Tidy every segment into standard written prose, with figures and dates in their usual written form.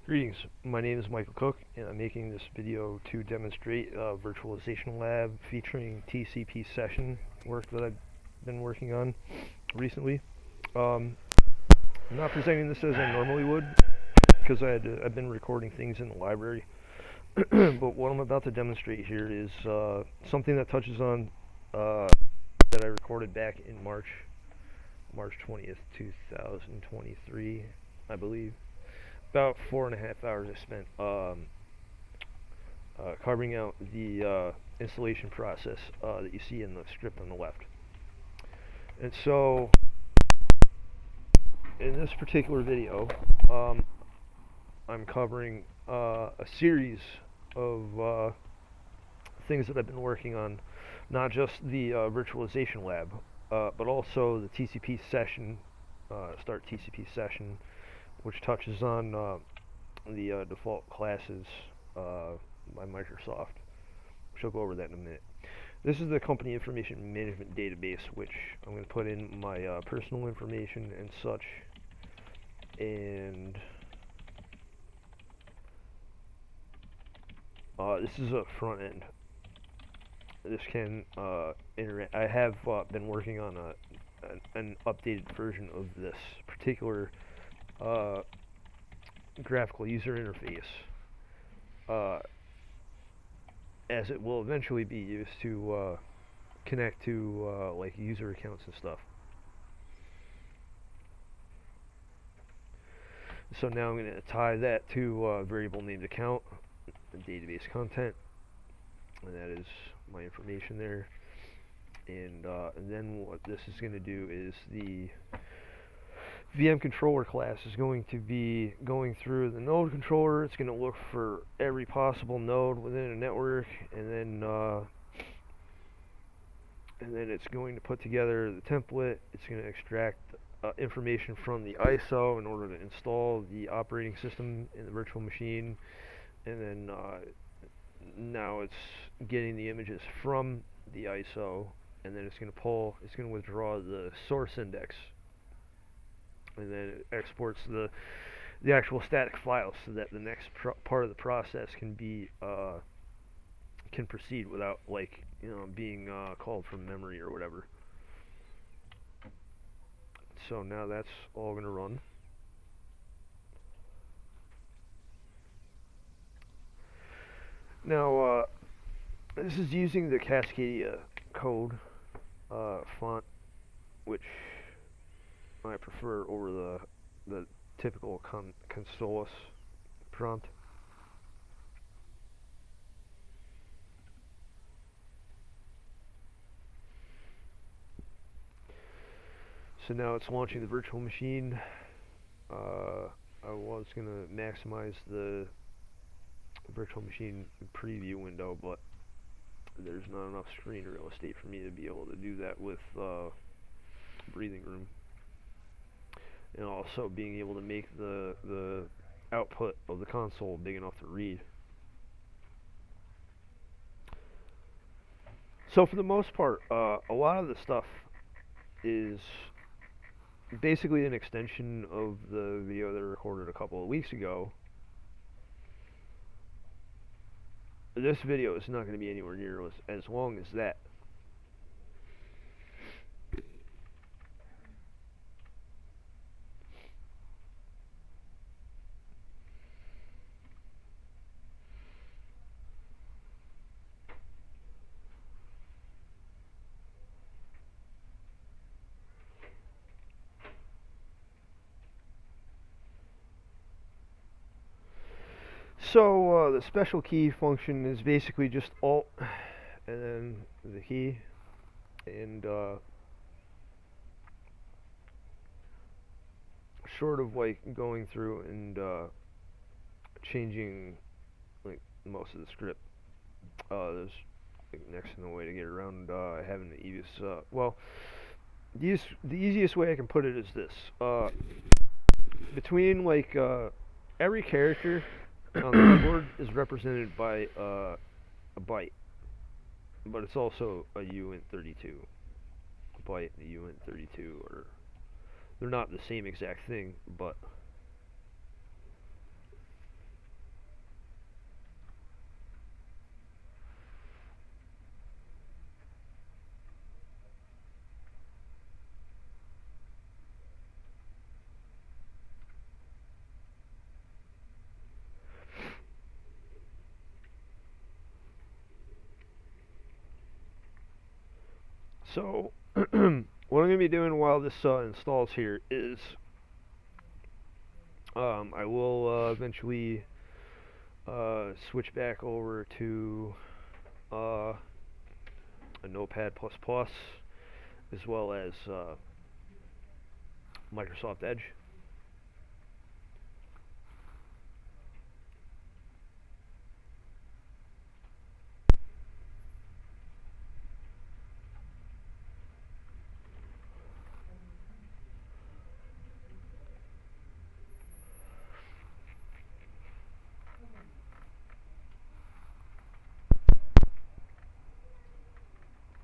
Greetings, my name is Michael Cook and I'm making this video to demonstrate Virtualization Lab featuring TCP Session work that I've been working on recently. I'm not presenting this as I normally would because I've been recording things in the library, but what I'm about to demonstrate here is something that touches on that I recorded back in March 20th, 2023, I believe. About 4.5 hours I spent carving out the installation process that you see in the strip on the left. And so, in this particular video, I'm covering a series of things that I've been working on, not just the Virtualization Lab, but also the TCP Session, Start TCP Session, which touches on the default classes by Microsoft, which I'll go over that in a minute. This is the company information management database, which I'm going to put in my personal information and such, and this is a front end. This can interact. I have been working on an updated version of this particular graphical user interface, as it will eventually be used to connect to like user accounts and stuff. So now I'm going to tie that to a variable named account, the database content, and that is my information there. And then what this is going to do is the VM controller class is going to be going through the node controller. It's going to look for every possible node within a network, and then it's going to put together the template. It's going to extract information from the ISO in order to install the operating system in the virtual machine, and then now it's getting the images from the ISO, and then it's going to withdraw the source index, and then it exports the actual static files so that the next part of the process can proceed without, like, being called from memory or whatever. So now that's all going to run. Now this is using the Cascadia code font, which I prefer over the typical Consolis prompt. So now it's launching the virtual machine. I was going to maximize the virtual machine preview window, but there's not enough screen real estate for me to be able to do that with breathing room. And also being able to make the output of the console big enough to read. So for the most part, a lot of the stuff is basically an extension of the video that I recorded a couple of weeks ago. This video is not going to be anywhere near as long as that. So the special key function is basically just Alt and then the key, and sort of like going through and changing like most of the script. There's like next to no way to get around having the easiest. The easiest way I can put it is this: between like every character on the keyboard is represented by a byte, but it's also a uint32 byte and a uint32, or they're not the same exact thing, but So, what I'm going to be doing while this installs here is I will eventually switch back over to a Notepad++, as well as Microsoft Edge.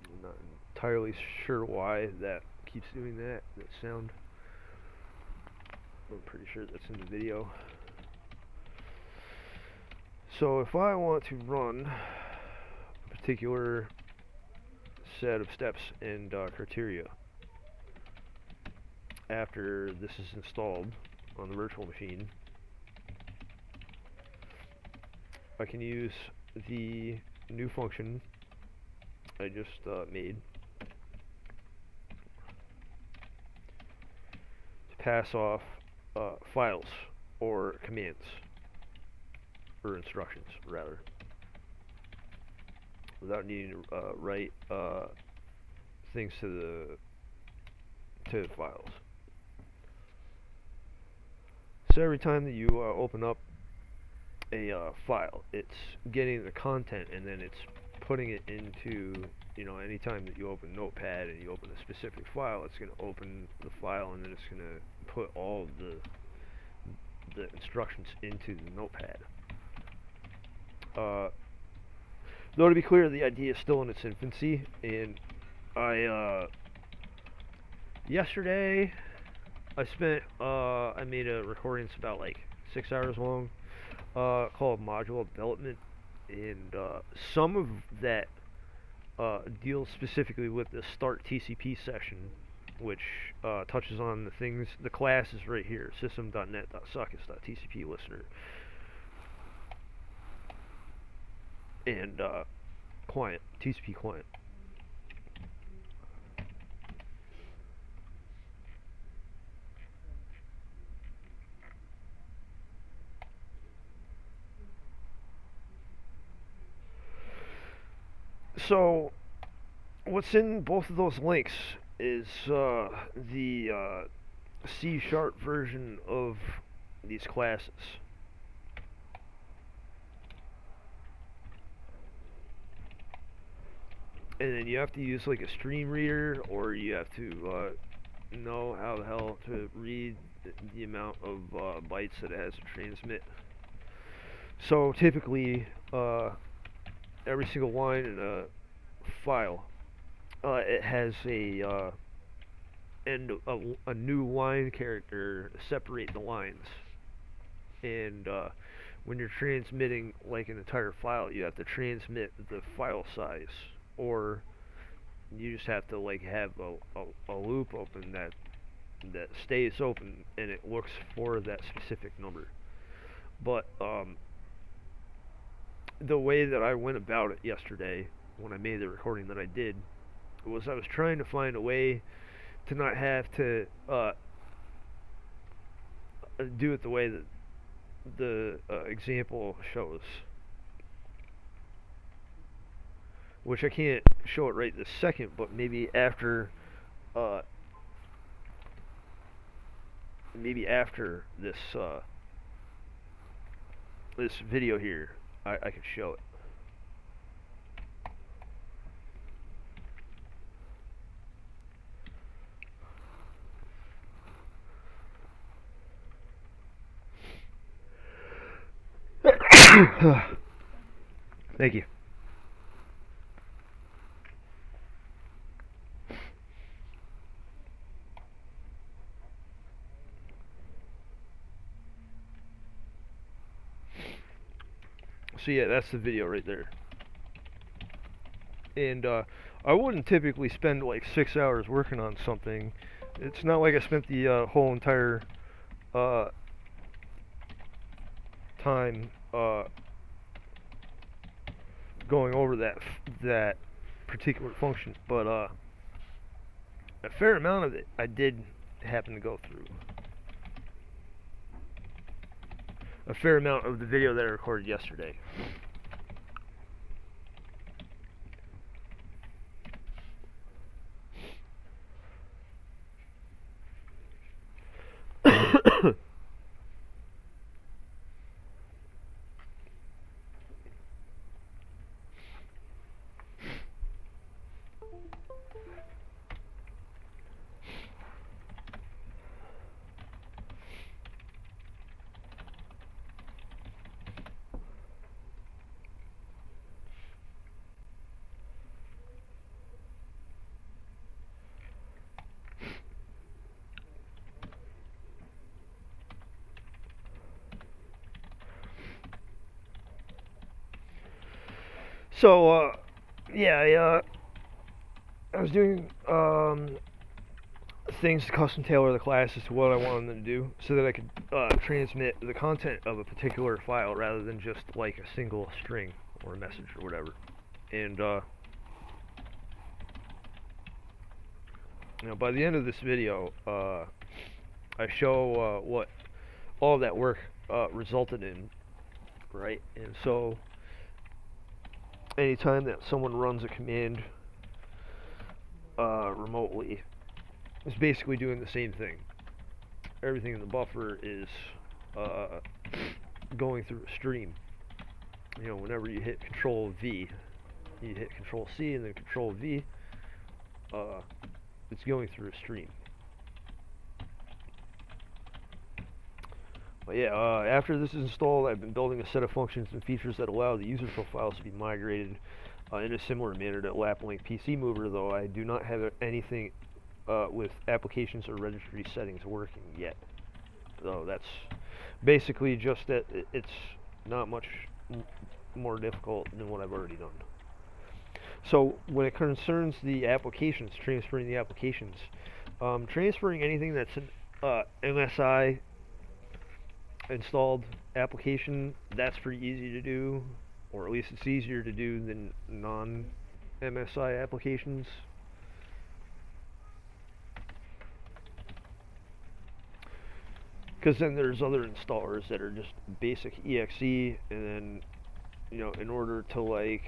I'm not entirely sure why that keeps doing that sound. I'm pretty sure that's in the video. So if I want to run a particular set of steps and criteria after this is installed on the virtual machine, I can use the new function I just made to pass off files or commands, or instructions rather, without needing to write things to the files. So every time that you open up a file, it's getting the content and then it's putting it into, anytime that you open Notepad and you open a specific file, it's going to open the file and then it's going to put all of the instructions into the Notepad. Though to be clear, the idea is still in its infancy, and yesterday I made a recording that's about like 6 hours long, called Module Development, and some of that deals specifically with the Start TCP Session, which touches on the classes right here, system.net.sockets.tcp listener, and client, TCP client. So, what's in both of those links is the C# version of these classes. And then you have to use like a stream reader, or you have to know how the hell to read the amount of bytes that it has to transmit. So typically, every single line in a file, it has a new line character to separate the lines. And when you're transmitting like an entire file, you have to transmit the file size, or you just have to like have a loop open that stays open and it looks for that specific number. But the way that I went about it yesterday when I made the recording that I did was I was trying to find a way to not have to do it the way that the example shows, which I can't show it right this second, but maybe after this this video here, I could show it. Thank you. So yeah, that's the video right there. And I wouldn't typically spend like 6 hours working on something. It's not like I spent the whole entire time going over that particular function, but a fair amount of it I did happen to go through. A fair amount of the video that I recorded yesterday. So, yeah, I was doing things to custom tailor the classes to what I wanted them to do, so that I could transmit the content of a particular file rather than just like a single string or a message or whatever. And by the end of this video, I show what all that work resulted in, right? And so, anytime that someone runs a command remotely, it's basically doing the same thing. Everything in the buffer is going through a stream. Whenever you hit Control V, you hit Control C and then Control V, it's going through a stream. But yeah, after this is installed, I've been building a set of functions and features that allow the user profiles to be migrated in a similar manner to Lap-Link PC Mover, though I do not have anything with applications or registry settings working yet. So that's basically just that it's not much more difficult than what I've already done. So when it concerns the applications, transferring the applications, transferring anything that's an MSI installed application, that's pretty easy to do, or at least it's easier to do than non-MSI applications. Because then there's other installers that are just basic exe, and then, in order to like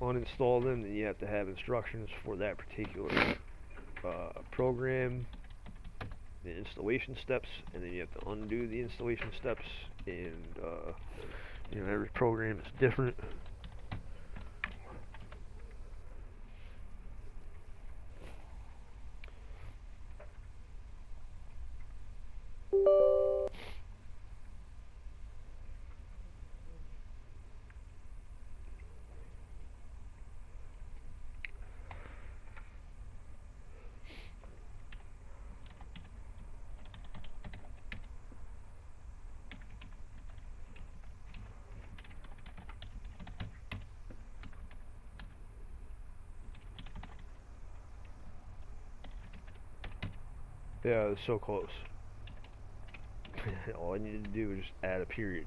uninstall them, then you have to have instructions for that particular program, the installation steps, and then you have to undo the installation steps, and every program is different. Yeah, it's so close. All I needed to do was just add a period.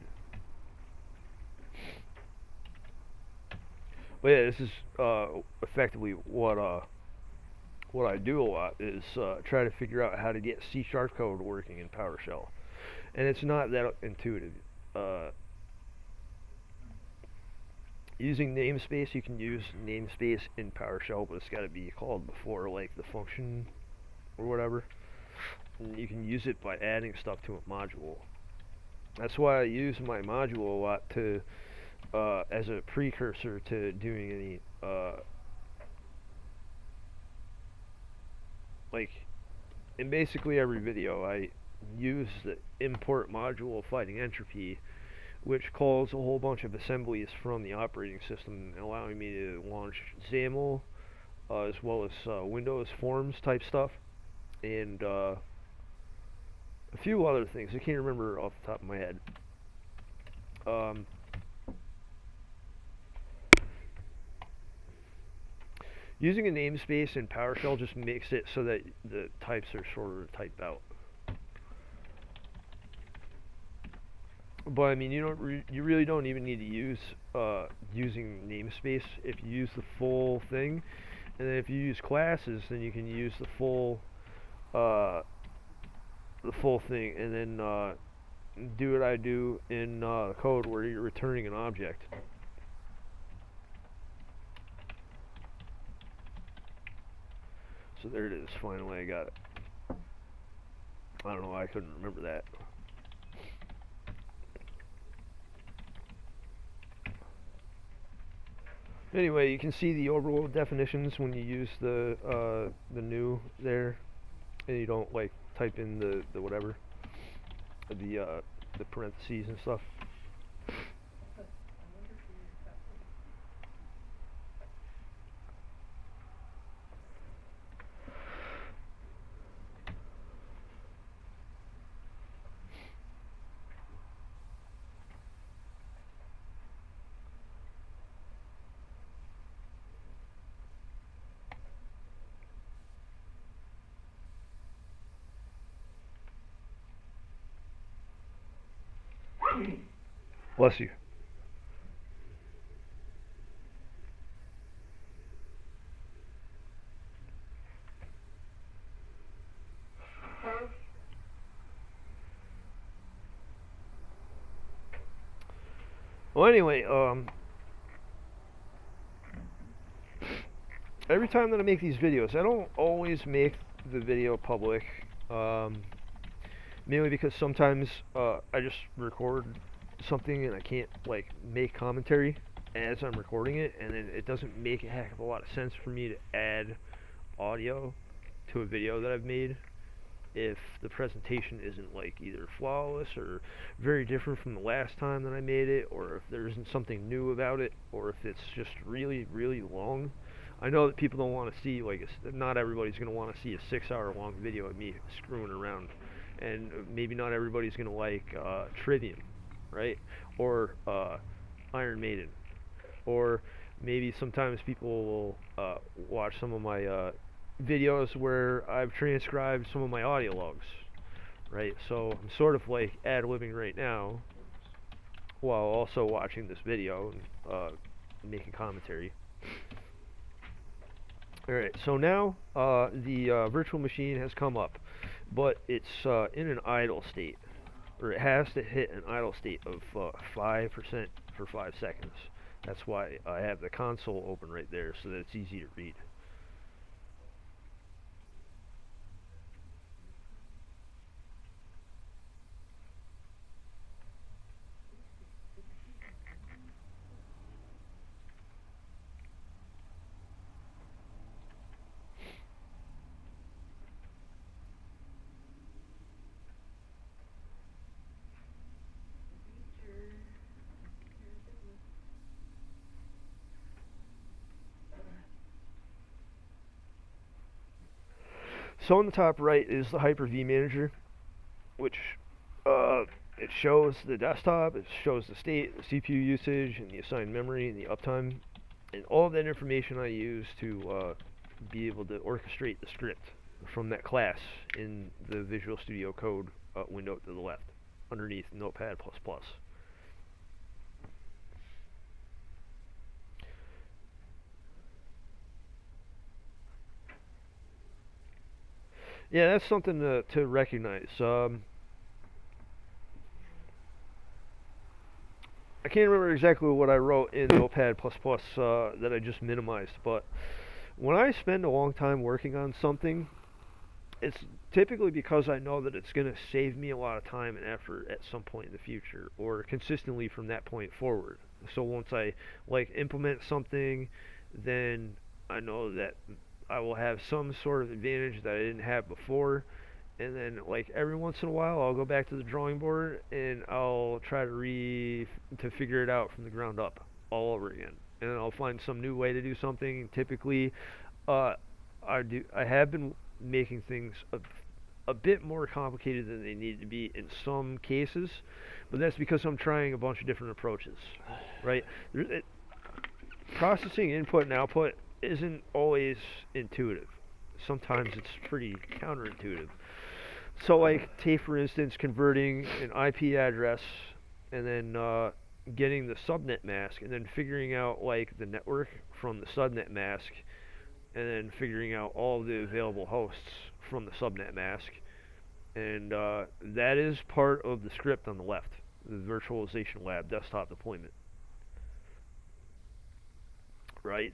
But yeah, this is effectively what I do a lot is try to figure out how to get C# code working in PowerShell, and it's not that intuitive. Using namespace, you can use namespace in PowerShell, but it's got to be called before like the function or whatever. And you can use it by adding stuff to a module. That's why I use my module a lot to as a precursor to doing any like in basically every video I use the import module fighting entropy, which calls a whole bunch of assemblies from the operating system, allowing me to launch XAML as well as Windows Forms type stuff, and a few other things I can't remember off the top of my head. Using a namespace in PowerShell just makes it so that the types are shorter to type out. But I mean, you really don't even need to use using namespace if you use the full thing, and then if you use classes, then you can use the full uh, the full thing, and then do what I do in code where you're returning an object. So there it is. Finally, I got it. I don't know why I couldn't remember that. Anyway, you can see the overall definitions when you use the new there, and you don't like type in the whatever, the parentheses and stuff. Bless you. Well, anyway, every time that I make these videos, I don't always make the video public, mainly because sometimes I just record something and I can't like make commentary as I'm recording it, and then it doesn't make a heck of a lot of sense for me to add audio to a video that I've made if the presentation isn't like either flawless or very different from the last time that I made it, or if there isn't something new about it, or if it's just really, really long. I know that people don't want to see like not everybody's going to want to see a 6-hour long video of me screwing around, and maybe not everybody's going to like Trivium, right? Or Iron Maiden, or maybe sometimes people will watch some of my videos where I've transcribed some of my audio logs, right? So I'm sort of like ad-libbing right now while also watching this video and making commentary. Alright, so now the virtual machine has come up, but it's in an idle state, or it has to hit an idle state of 5% for 5 seconds. That's why I have the console open right there so that it's easy to read. So on the top right is the Hyper-V Manager, which it shows the desktop, it shows the state, the CPU usage, and the assigned memory, and the uptime, and all of that information I use to be able to orchestrate the script from that class in the Visual Studio Code window to the left, underneath Notepad++. Yeah, that's something to recognize. I can't remember exactly what I wrote in Notepad++ that I just minimized, but when I spend a long time working on something, it's typically because I know that it's going to save me a lot of time and effort at some point in the future, or consistently from that point forward. So once I like implement something, then I know that I will have some sort of advantage that I didn't have before. And then like every once in a while I'll go back to the drawing board and I'll try to figure it out from the ground up all over again. And then I'll find some new way to do something. Typically uh, I have been making things a bit more complicated than they need to be in some cases, but that's because I'm trying a bunch of different approaches, right? Processing input and output isn't always intuitive. Sometimes it's pretty counterintuitive. So, like, take for instance, converting an IP address and then getting the subnet mask, and then figuring out like the network from the subnet mask, and then figuring out all the available hosts from the subnet mask, and that is part of the script on the left, the Virtualization Lab desktop deployment. Right?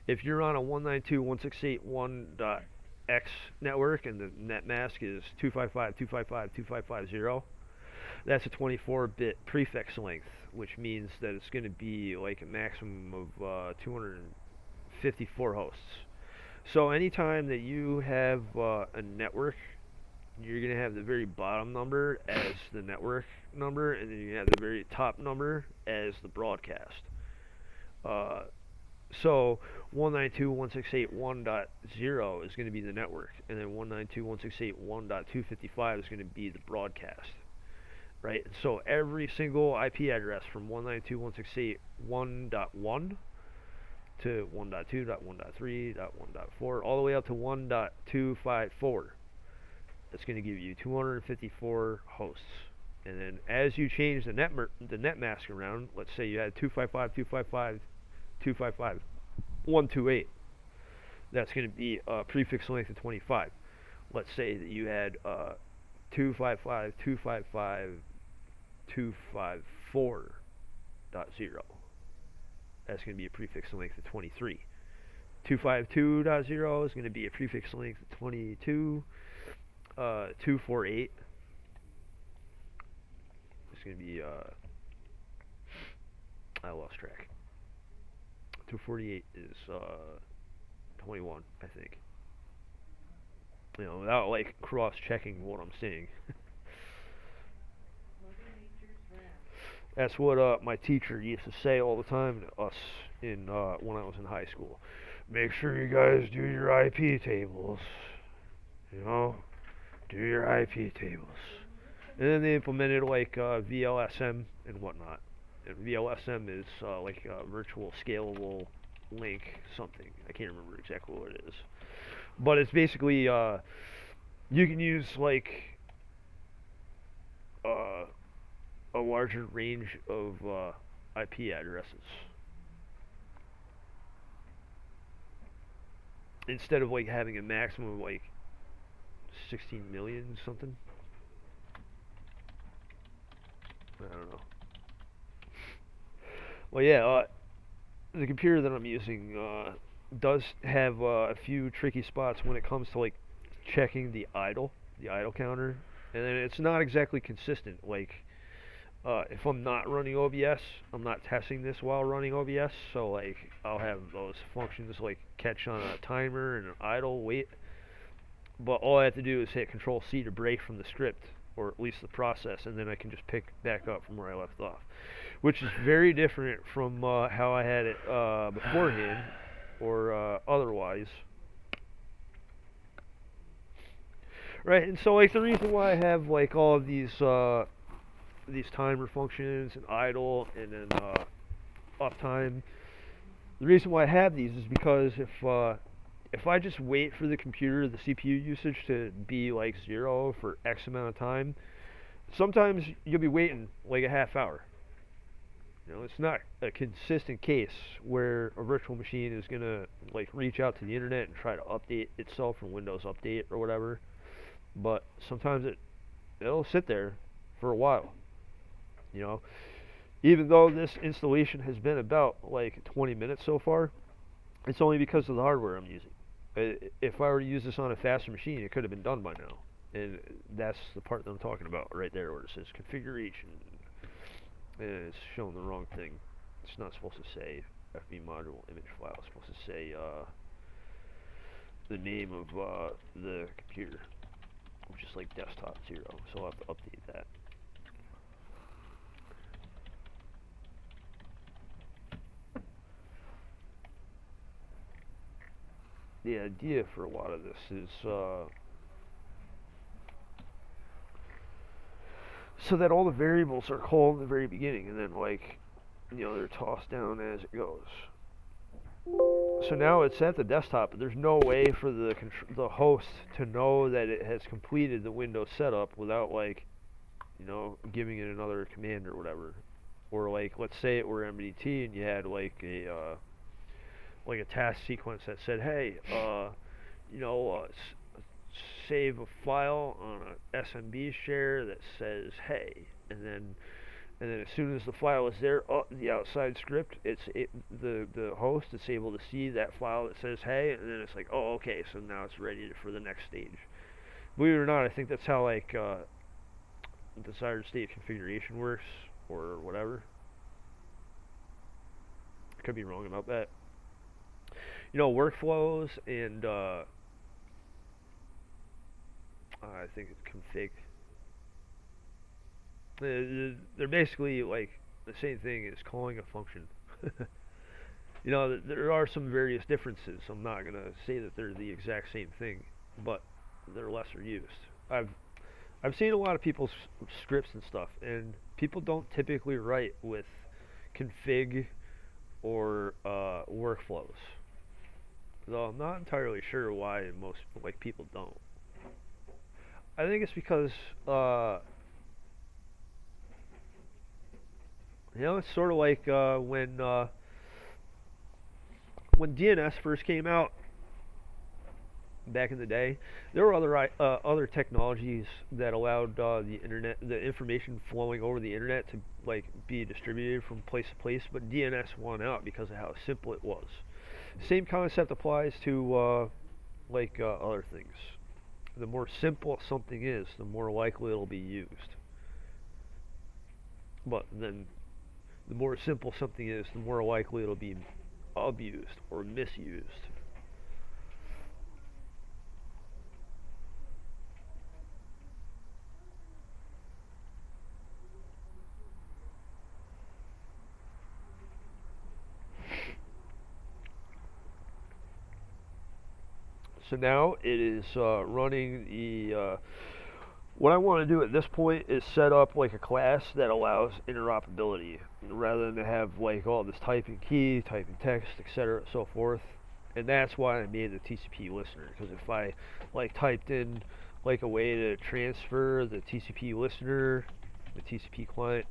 If you're on a 192.168.1.x network and the net mask is 255.255.255.0, that's a 24-bit prefix length, which means that it's going to be like a maximum of 254 hosts. So anytime that you have a network, you're going to have the very bottom number as the network number, and then you have the very top number as the broadcast. So 192.168.1.0 is going to be the network, and then 192.168.1.255 is going to be the broadcast. Right? So every single IP address from 192.168.1.1 to 1.2.1.3.1.4 all the way up to 1.254. That's going to give you 254 hosts. And then as you change the net mask around, let's say you had 255.255.255.128. That's going to be a prefix length of 25. Let's say that you had 255.255.254.0. That's going to be a prefix length of 23. 252.0 is going to be a prefix length of 22. 248 is going to be I lost track. 248 is 21, I think. You know, without like cross-checking what I'm saying. That's what my teacher used to say all the time to us in when I was in high school. Make sure you guys do your IP tables. You know, do your IP tables. And then they implemented like VLSM and whatnot. And VLSM is like a virtual scalable link something. I can't remember exactly what it is. But it's basically you can use like a larger range of IP addresses instead of like having a maximum of like 16 million something. I don't know. Well, yeah, the computer that I'm using does have a few tricky spots when it comes to like checking the idle counter, and then it's not exactly consistent. Like, if I'm not running OBS, I'm not testing this while running OBS, so like I'll have those functions like catch on a timer and an idle wait, but all I have to do is hit Control C to break from the script, or at least the process, and then I can just pick back up from where I left off, which is very different from how I had it beforehand or otherwise. Right, and so like the reason why I have like all of these timer functions and idle and then uptime, the reason why I have these is because if I just wait for the computer, the CPU usage to be like 0 for X amount of time, sometimes you'll be waiting like a half hour. You know, it's not a consistent case where a virtual machine is gonna like reach out to the internet and try to update itself from Windows Update or whatever. But sometimes it'll sit there for a while. You know, even though this installation has been about like 20 minutes so far, it's only because of the hardware I'm using. If I were to use this on a faster machine, it could have been done by now. And that's the part that I'm talking about right there, where it says configuration. And it's showing the wrong thing. It's not supposed to say FB module image file. It's supposed to say the name of the computer, which is like desktop 0. So I'll have to update that. The idea for a lot of this is so that all the variables are called in the very beginning, and then like, you know, they're tossed down as it goes. So now it's at the desktop, but there's no way for the host to know that it has completed the Windows setup without like, you know, giving it another command or whatever. Or like, let's say it were MDT and you had like a task sequence that said, hey, you know, save a file on a SMB share that says hey, and then as soon as the file is there, the outside script, the host is able to see that file that says hey, and then it's like, oh, okay, so now it's ready for the next stage. Believe it or not, I think that's how like desired state configuration works or whatever. I could be wrong about that. Workflows and I think it's config. They're basically like the same thing as calling a function. There are some various differences. I'm not gonna say that they're the exact same thing, but they're lesser used. I've seen a lot of people's scripts and stuff, and people don't typically write with config or workflows. Though I'm not entirely sure why most people don't. I think it's because it's sort of like when DNS first came out back in the day. There were other technologies that allowed the information flowing over the internet to be distributed from place to place, but DNS won out because of how simple it was. Same concept applies to other things. The more simple something is, the more likely it'll be used. But then, the more simple something is, the more likely it'll be abused or misused. So now it is running the. What I want to do at this point is set up like a class that allows interoperability, rather than to have all this typing key, typing text, etc., so forth. And that's why I made the TCP listener, because if I typed in a way to transfer the TCP listener, the TCP client,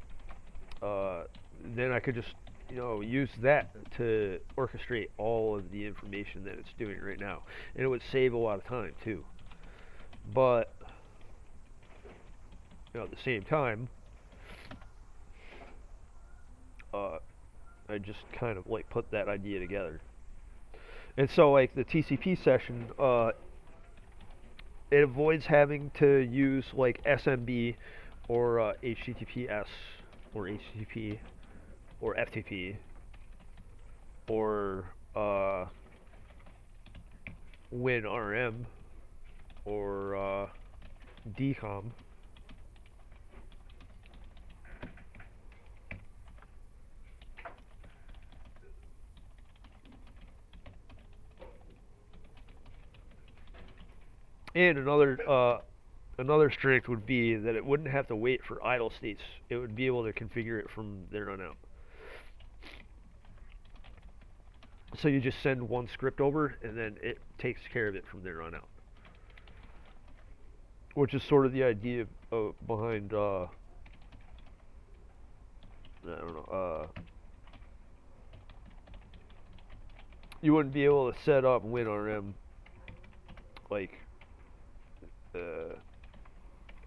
then I could just use that to orchestrate all of the information that it's doing right now, and it would save a lot of time too. But at the same time, I just kind of put that idea together. And so the TCP session, it avoids having to use SMB or HTTPS or HTTP or FTP or WinRM or DCOM. And another strength would be that it wouldn't have to wait for idle states. It would be able to configure it from there on out. So you just send one script over, and then it takes care of it from there on out. Which is sort of the idea behind, I don't know, you wouldn't be able to set up WinRM,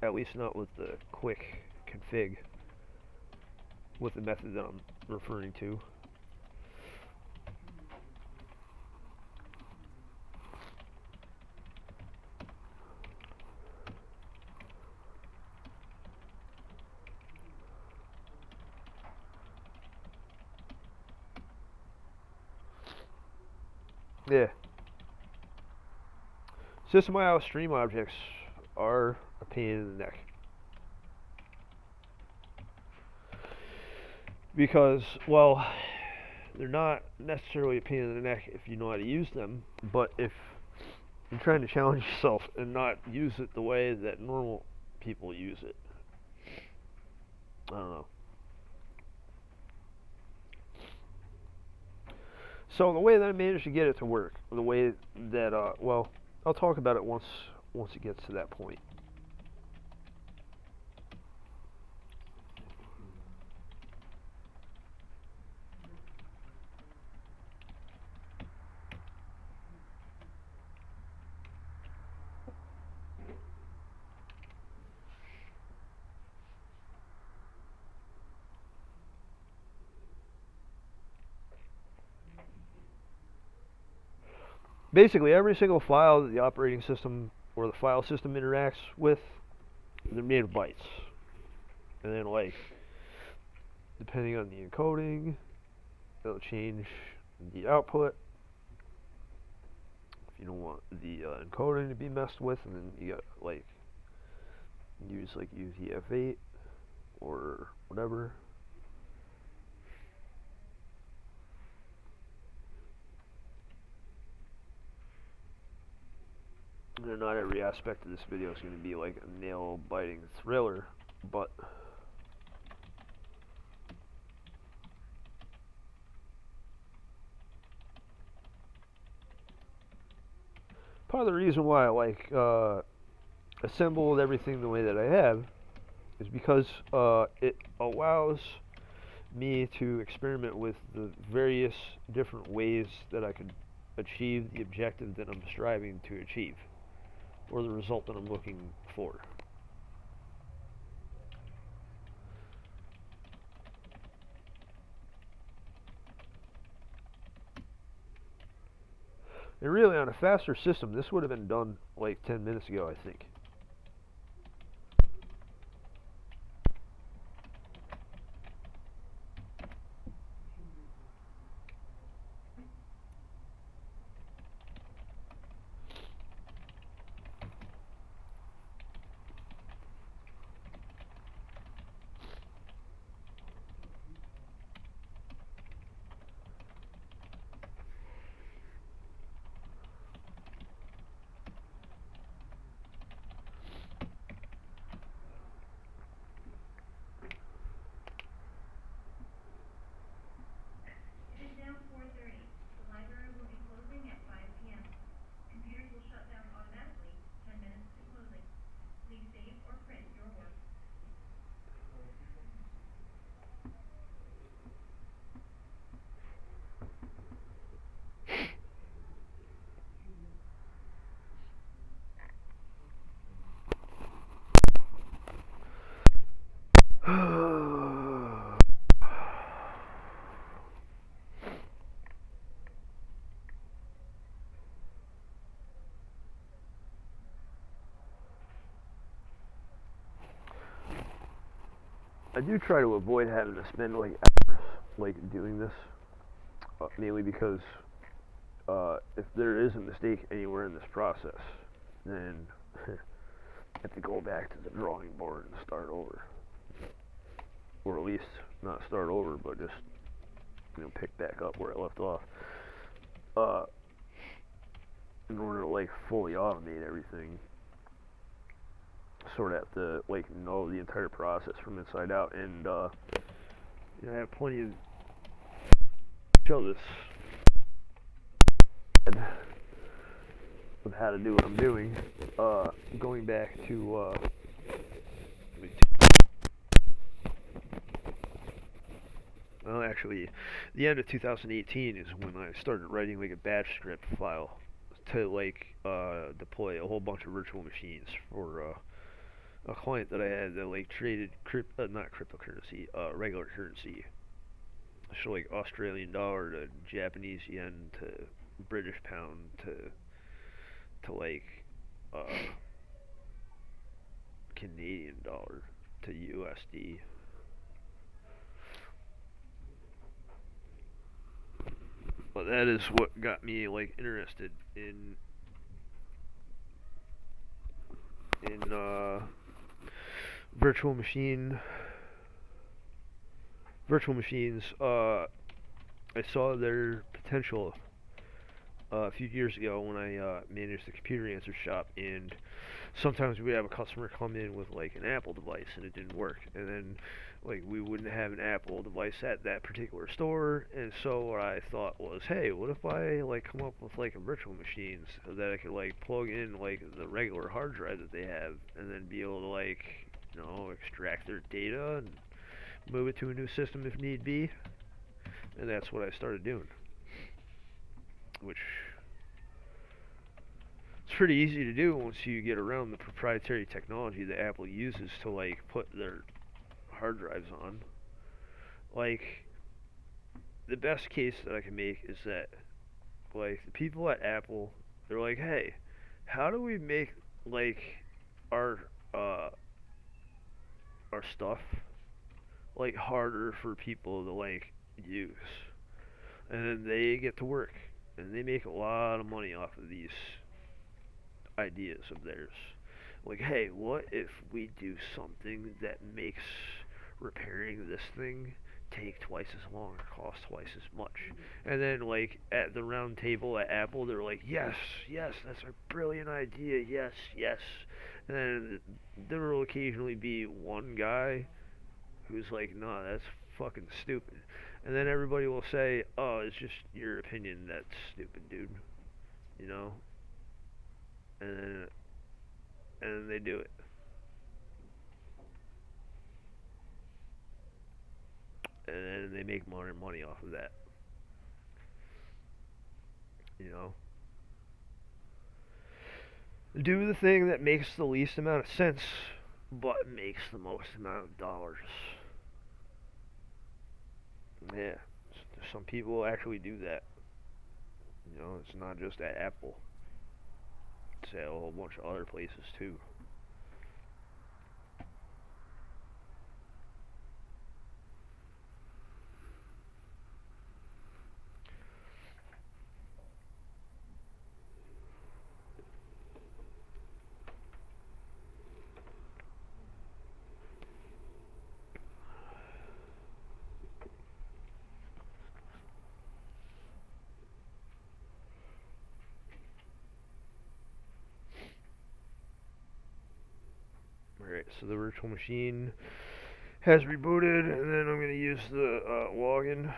at least not with the quick config, with the method that I'm referring to. Yeah. System IO stream objects are a pain in the neck. Because, well, they're not necessarily a pain in the neck if you know how to use them, but if you're trying to challenge yourself and not use it the way that normal people use it, I don't know. So the way that I managed to get it to work, the way that, well, I'll talk about it once it gets to that point. basically every single file that the operating system or the file system interacts with, they're made of bytes. And then, like, depending on the encoding, it'll change the output. If you don't want the encoding to be messed with, and then you got, like, use UTF-8 or whatever. And not every aspect of this video is going to be like a nail-biting thriller, but part of the reason why I like assembled everything the way that I have is because it allows me to experiment with the various different ways that I could achieve the objective that I'm striving to achieve, or the result that I'm looking for. And really, on a faster system, this would have been done like 10 minutes ago, I think. I do try to avoid having to spend like hours like doing this, mainly because if there is a mistake anywhere in this process, then I have to go back to the drawing board and start over, or at least not start over, but just pick back up where I left off. In order to like fully automate everything, sort of have to like know the entire process from inside out, and I have plenty of show this of how to do what I'm doing. Going back to well, actually, the end of 2018 is when I started writing like a batch script file to like deploy a whole bunch of virtual machines for a client that I had that like traded not cryptocurrency, regular currency. So like Australian dollar to Japanese yen to British pound to like uh, Canadian dollar to USD. But that is what got me like interested in virtual machine virtual machines. I saw their potential a few years ago when I managed the computer answer shop, and sometimes we would have a customer come in with like an Apple device and it didn't work, and then like we wouldn't have an Apple device at that particular store, and so what I thought was, hey, what if I like come up with like a virtual machine so that I could like plug in like the regular hard drive that they have, and then be able to like extract their data and move it to a new system if need be, and that's what I started doing, which it's pretty easy to do once you get around the proprietary technology that Apple uses to like put their hard drives on. Like, the best case that I can make is that like the people at Apple They're like, hey, how do we make like our uh our stuff like harder for people to like use, and then they get to work and they make a lot of money off of these ideas of theirs. Like, hey, what if we do something that makes repairing this thing take twice as long or cost twice as much? And then, like, at the round table at Apple, they're like, yes, yes, that's a brilliant idea, yes, yes. And then there will occasionally be one guy who's like, no, that's fucking stupid. And then everybody will say, oh, it's just your opinion that's stupid, dude. You know? And then, they do it. And then they make more money off of that. You know? Do the thing that makes the least amount of sense, but makes the most amount of dollars. Yeah. Some people actually do that. You know, it's not just at Apple. It's at a whole bunch of other places too. Alright, so the virtual machine has rebooted, and then I'm going to use the login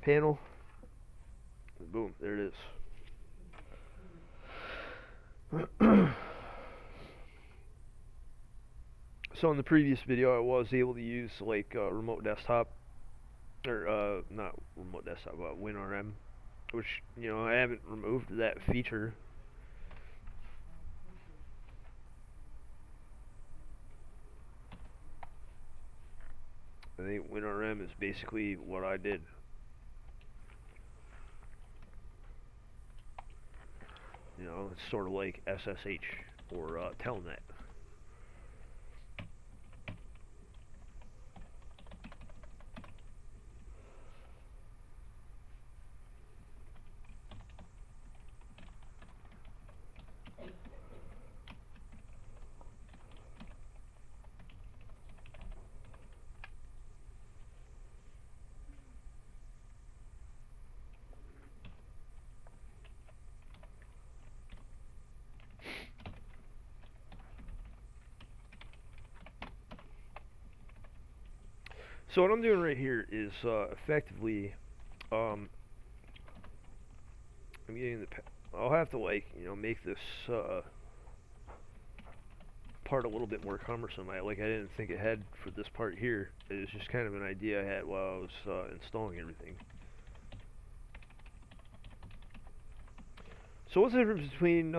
panel. Boom, there it is. So in the previous video, I was able to use like remote desktop, or not remote desktop, but WinRM, which I haven't removed that feature. I think WinRM is basically what I did. It's sort of like SSH or Telnet. So what I'm doing right here is effectively, I'm getting the. I'll have to make this part a little bit more cumbersome. I didn't think ahead for this part here. It was just kind of an idea I had while I was installing everything. So what's the difference between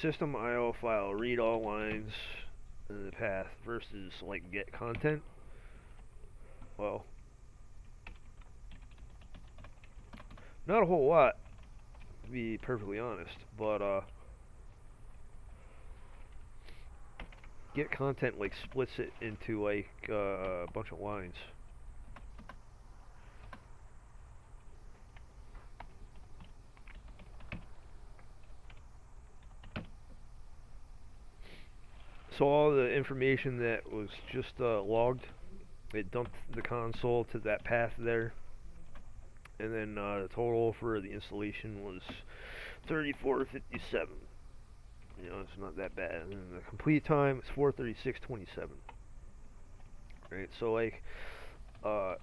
system IO file read all lines in the path versus like get content? Well, not a whole lot, to be perfectly honest, but get content like splits it into like a bunch of lines. So all the information that was just logged, it dumped the console to that path there, and then the total for the installation was 3457. It's not that bad. And then the complete time is 436.27. Right, so like, uh,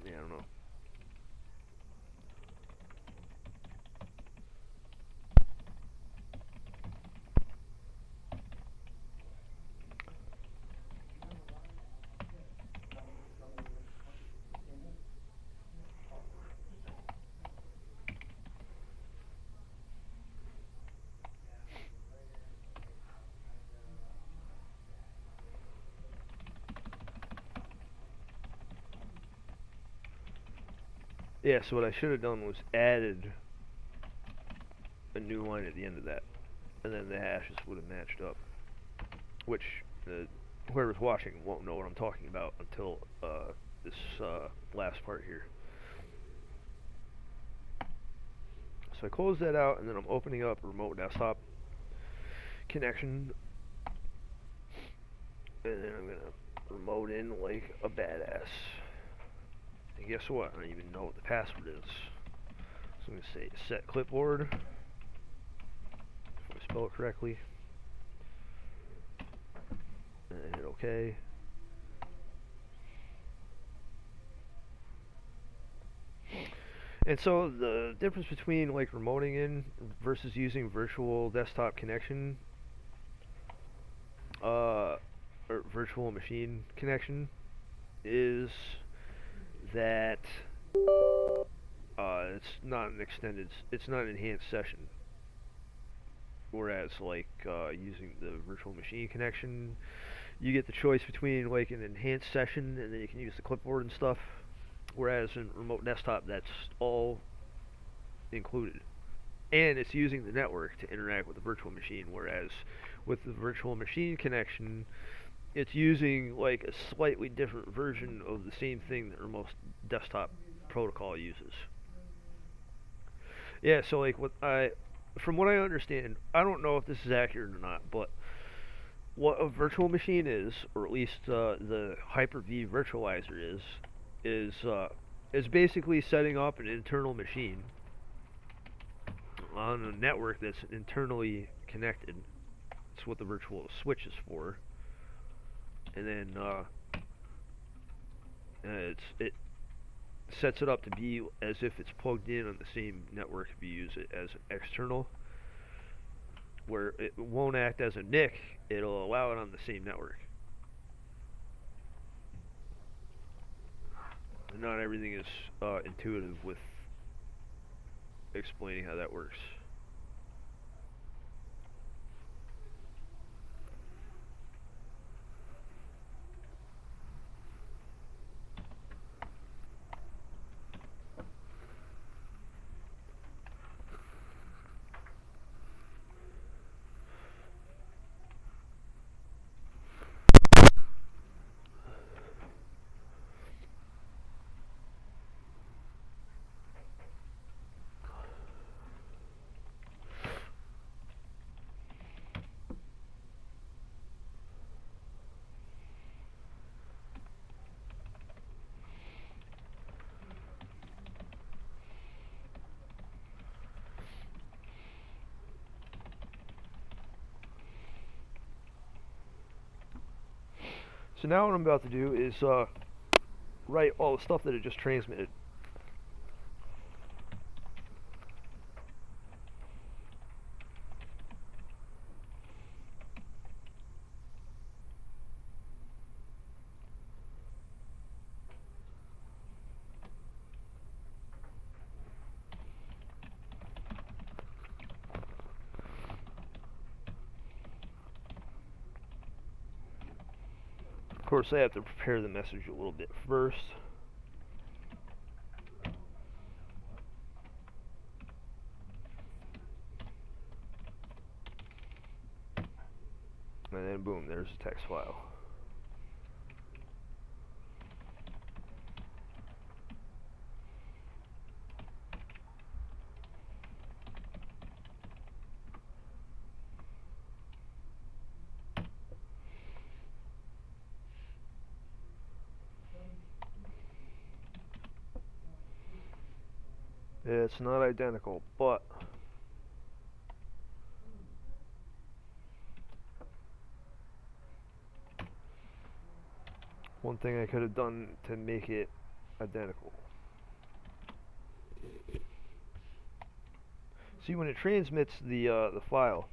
yeah, I don't know. Yeah, so what I should have done was added a new line at the end of that, and then the hashes would have matched up. Which whoever's watching won't know what I'm talking about until this last part here. So I close that out, and then I'm opening up a remote desktop connection, and then I'm gonna remote in like a badass. And guess what? I don't even know what the password is. So I'm gonna say set clipboard. If I spell it correctly. And hit OK. And so the difference between like remoting in versus using virtual desktop connection, or virtual machine connection, is that it's not an extended, it's not an enhanced session. Whereas like using the virtual machine connection, you get the choice between like an enhanced session, and then you can use the clipboard and stuff. Whereas in remote desktop, that's all included, and it's using the network to interact with the virtual machine. Whereas with the virtual machine connection, it's using like a slightly different version of the same thing that remote desktop protocol uses. Yeah, so like from what I understand, I don't know if this is accurate or not, but what a virtual machine is, or at least the Hyper-V virtualizer is basically setting up an internal machine on a network that's internally connected. That's what the virtual switch is for, and then it sets it up to be as if it's plugged in on the same network if you use it as external, where it won't act as a NIC, it'll allow it on the same network. And not everything is intuitive with explaining how that works. So now what I'm about to do is write all the stuff that it just transmitted. Of course, I have to prepare the message a little bit first. And then boom, there's a text file. It's not identical, but one thing I could have done to make it identical. See, when it transmits the file,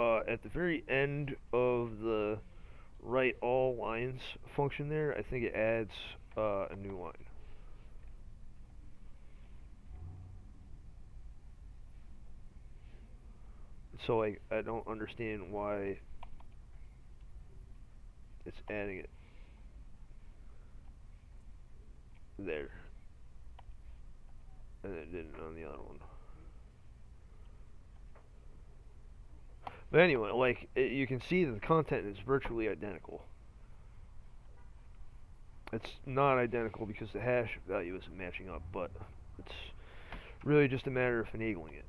at the very end of the write all lines function there, I think it adds a new line. So I don't understand why it's adding it there. and it didn't on the other one. But anyway, like you can see that the content is virtually identical. It's not identical because the hash value isn't matching up, but it's really just a matter of finagling it.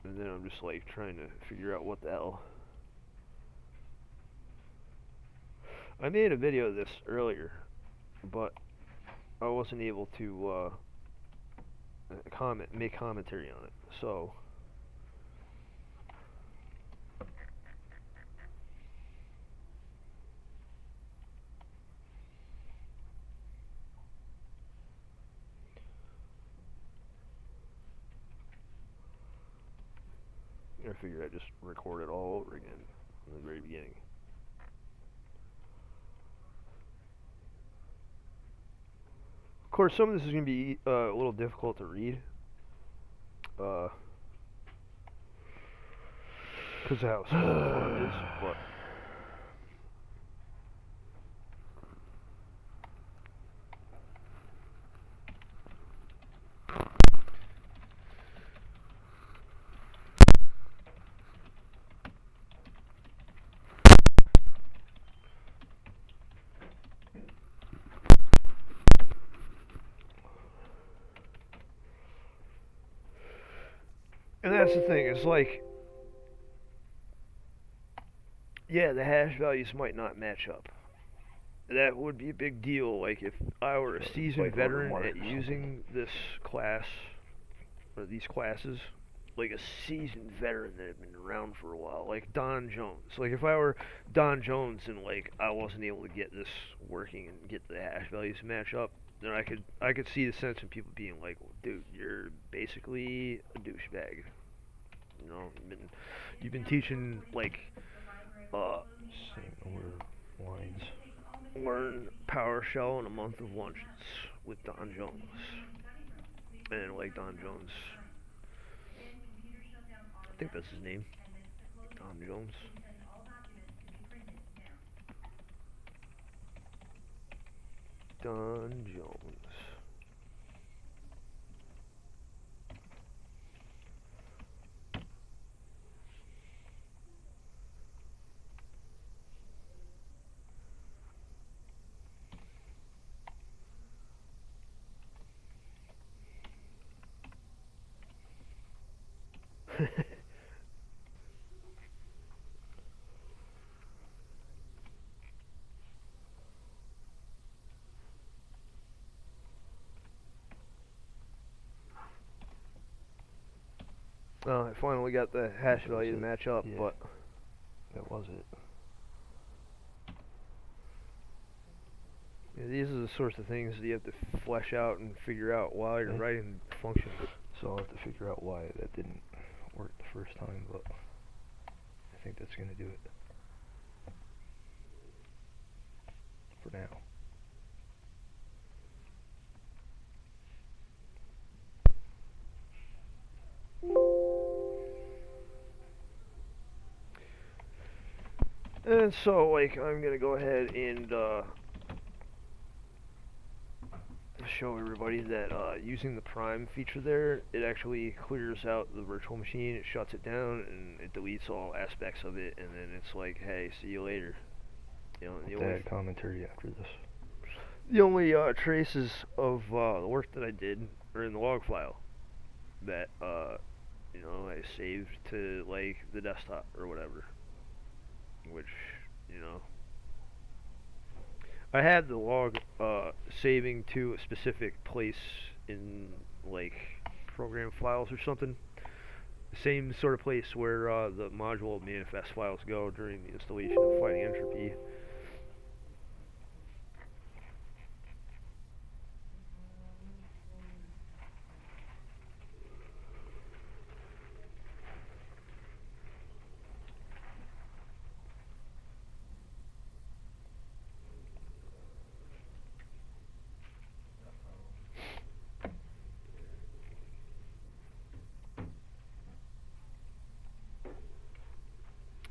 And then I'm just like trying to figure out what the hell. I made a video of this earlier, but I wasn't able to make commentary on it. So I figured I'd just record it all over again from the very beginning. Of course, some of this is going to be a little difficult to read, because of how small the font is, but and that's the thing. It's like, yeah, the hash values might not match up. That would be a big deal. Like if I were a seasoned veteran at using this class or these classes, like a seasoned veteran that had been around for a while, like Don Jones. Like if I were Don Jones and like I wasn't able to get this working and get the hash values to match up, then I could see the sense in people being like, well, dude, you're basically a douchebag. You know, you've been teaching like Same order lines. learn PowerShell in a month of lunches with Don Jones, and like Don Jones, I think that's his name, Don Jones. Don Jones. I finally got the hash value to match up, yeah. but That was it. yeah, these are the sorts of things that you have to flesh out and figure out while you're writing the function. So I'll have to figure out why that didn't work the first time, but I think that's going to do it for now. And so, like, I'm gonna go ahead and show everybody that using the prime feature there, it actually clears out the virtual machine, it shuts it down, and it deletes all aspects of it, and then it's like, hey, see you later. You know, I'll add commentary after this. the only traces of the work that I did are in the log file that you know, I saved to like the desktop or whatever, which, you know, I had the log saving to a specific place in like program files or something. Same sort of place where the module manifest files go during the installation of fighting entropy.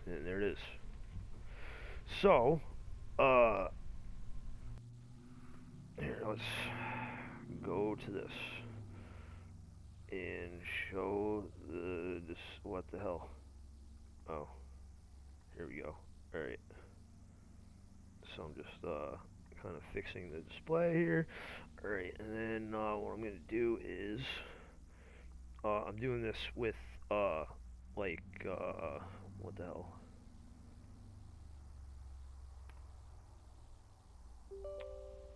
And there it is. So, here, let's go to this and show this. What the hell? Oh, here we go. All right. So I'm just kind of fixing the display here. All right, and then what I'm gonna do is I'm doing this with like what the hell?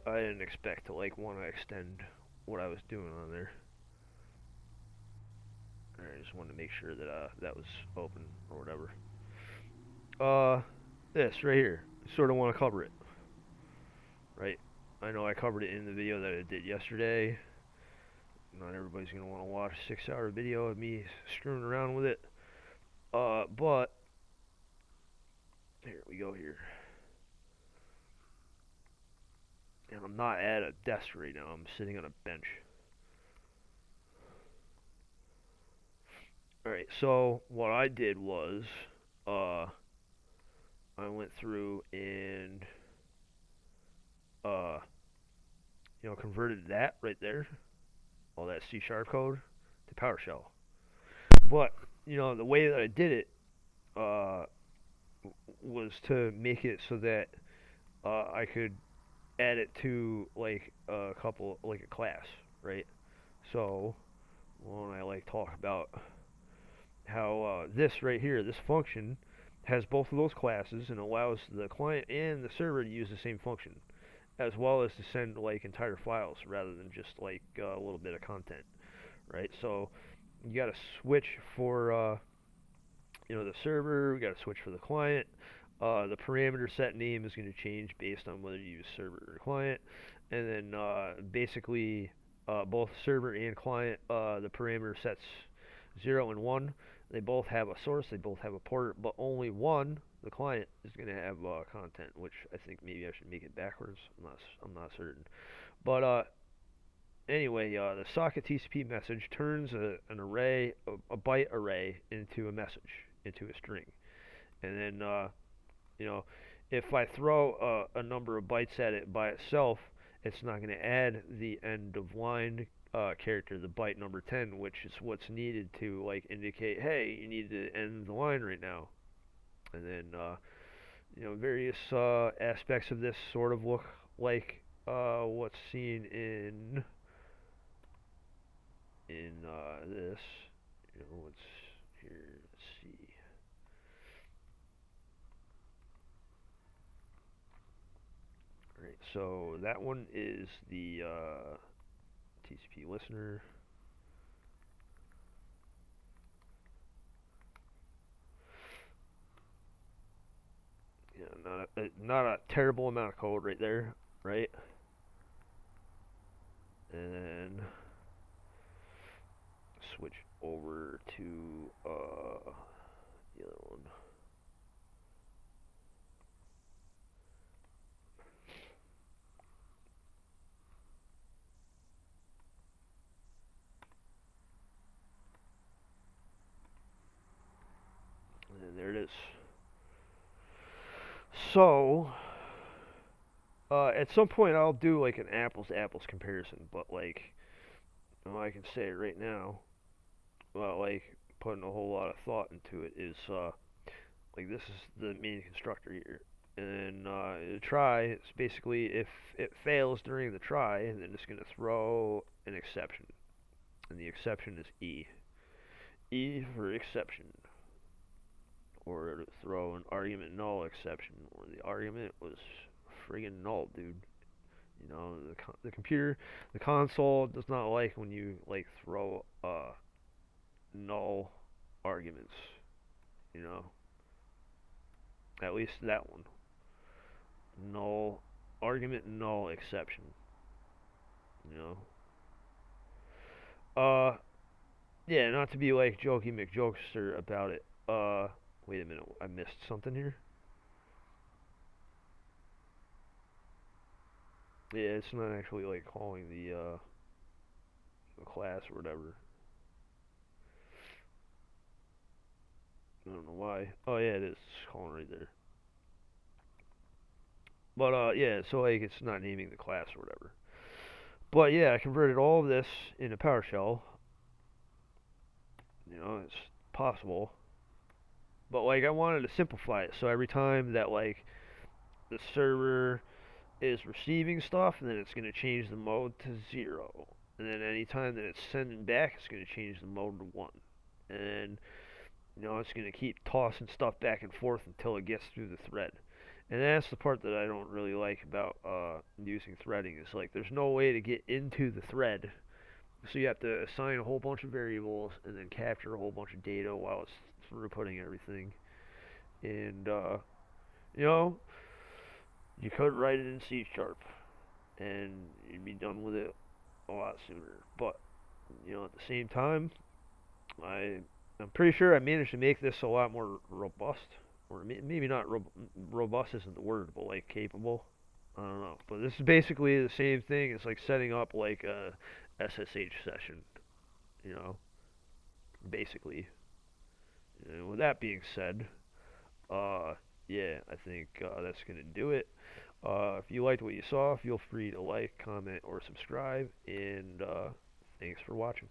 I didn't expect to like want to extend what I was doing on there. I just wanted to make sure that that was open or whatever. This right here. Sort of want to cover it, right? I know I covered it in the video that I did yesterday. Not everybody's gonna want to watch a 6-hour video of me screwing around with it. But here we go here. And I'm not at a desk right now. I'm sitting on a bench. Alright, so what I did was uh I went through and uh converted that right there, all that C# code to PowerShell. But, the way that I did it uh was to make it so that I could add it to like a class, right? So when I like talk about how this right here, this function, has both of those classes and allows the client and the server to use the same function, as well as to send like entire files rather than just like a little bit of content, right? So you got to switch for the server. We got to switch for the client. The parameter set name is going to change based on whether you use server or client, and then basically both server and client, the parameter sets 0 and 1. They both have a source, they both have a port, but only one, the client, is going to have content, which I think maybe I should make it backwards. I'm not certain. But anyway, the socket TCP message turns an array, a byte array, into a message, into a string, and then if I throw a number of bytes at it by itself, it's not going to add the end of line character, the byte number 10, which is what's needed to like indicate, hey, you need to end the line right now. And then various aspects of this sort of look like what's seen in this. What's here? Let's see. Alright, so that one is the TCP listener. Yeah, not a terrible amount of code right there, right? And then switch over to the other one. And there it is. So, at some point I'll do like an apples to apples comparison, but like, I can say it right now, well, like putting a whole lot of thought into it is like this is the main constructor here. And then the try, it's basically if it fails during the try, then it's going to throw an exception. And the exception is E. E for exception. Or to throw an argument null exception, or the argument was friggin' null, dude. The computer, the console does not like when you like throw null arguments. You know, at least that one. Null argument, null exception. You yeah, not to be like jokey McJokester about it. Wait a minute, I missed something here. Yeah, it's not actually like calling the class or whatever. I don't know why. Oh yeah, it is. It's calling right there. But yeah, so like it's not naming the class or whatever. But yeah, I converted all of this into PowerShell. You know, it's possible. But like I wanted to simplify it, so every time that like the server is receiving stuff, and then it's going to change the mode to 0. And then anytime that it's sending back, it's going to change the mode to 1. And it's going to keep tossing stuff back and forth until it gets through the thread. And that's the part that I don't really like about using threading. Is like there's no way to get into the thread, so you have to assign a whole bunch of variables and then capture a whole bunch of data while it's throughputing everything. And you know, you could write it in C sharp, and you'd be done with it a lot sooner. But at the same time, I I'm pretty sure I managed to make this a lot more robust, or maybe not robust isn't the word, but like capable. I don't know. But this is basically the same thing. It's like setting up like a SSH session. You know, basically. And with that being said, uh, yeah, I think that's gonna do it. If you liked what you saw, feel free to like, comment, or subscribe. And thanks for watching.